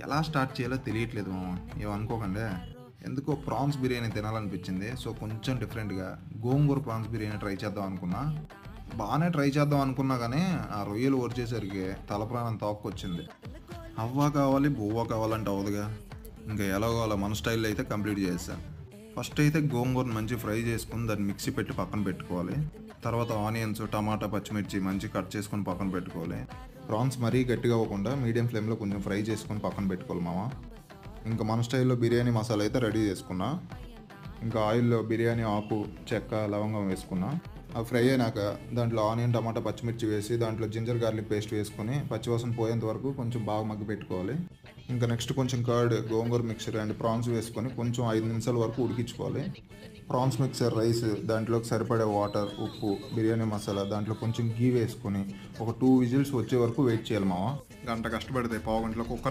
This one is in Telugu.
ఎలా స్టార్ట్ చేయాలో తెలియట్లేదు మామ. ఏమనుకోకండి. ఎందుకో ప్రాన్స్ బిర్యానీ తినాలనిపించింది. సో, కొంచెం డిఫరెంట్‌గా గోంగూర ప్రాన్స్ బిర్యానీ ట్రై చేద్దాం అనుకున్నా. బానే ట్రై చేద్దాం అనుకున్నా గానీ, ఆ రొయ్యలు ఒరిచేసరికి తల ప్రాణం తోక్కొచ్చింది. అవ్వ కావాలి, బువ్వ కావాలంటే అవ్వదుగా. ఇంకా ఎలాగో అలా మన స్టైల్‌లో అయితే కంప్లీట్ చేసేసాను. ఫస్ట్ అయితే గోంగూరను మంచిగా ఫ్రై చేసుకొని దాన్ని మిక్సీ పెట్టి పక్కన పెట్టుకోవాలి. తర్వాత ఆనియన్స్, టమాటా, పచ్చిమిర్చి మంచిగా కట్ చేసుకొని పక్కన పెట్టుకోవాలి. ప్రాన్స్ మరీ గట్టిగా అవ్వకుండా మీడియం ఫ్లేమ్‌లో కొంచెం ఫ్రై చేసుకొని పక్కన పెట్టుకోవాలి మామ. ఇంకా మన స్టైల్‌లో బిర్యానీ మసాలా అయితే రెడీ చేసుకున్నా. ఇంకా ఆయిల్‌లో బిర్యానీ ఆకు, చెక్క, లవంగం వేసుకున్నా. అవి ఫ్రై అయినాక దాంట్లో ఆనియన్, టమాటా, పచ్చిమిర్చి వేసి దాంట్లో జింజర్ గార్లిక్ పేస్ట్ వేసుకొని పచ్చివాసన పోయేంత వరకు కొంచెం బాగా మగ్గిపెట్టుకోవాలి. ఇంకా నెక్స్ట్ కొంచెం curd, gongura mixture and prawns వేసుకొని కొంచెం 5 నిమిషాల వరకు ఉడికించుకోవాలి. ప్రాన్స్ మిక్సర్, రైస్, దాంట్లోకి సరిపడే వాటర్, ఉప్పు, బిర్యానీ మసాలా, దాంట్లో కొంచెం గీ వేసుకొని ఒక 2 విజిల్స్ వచ్చే వరకు వెయిట్ చేయాలి మామ. గంట కష్టపడితే పావుగంటలో కుక్కర్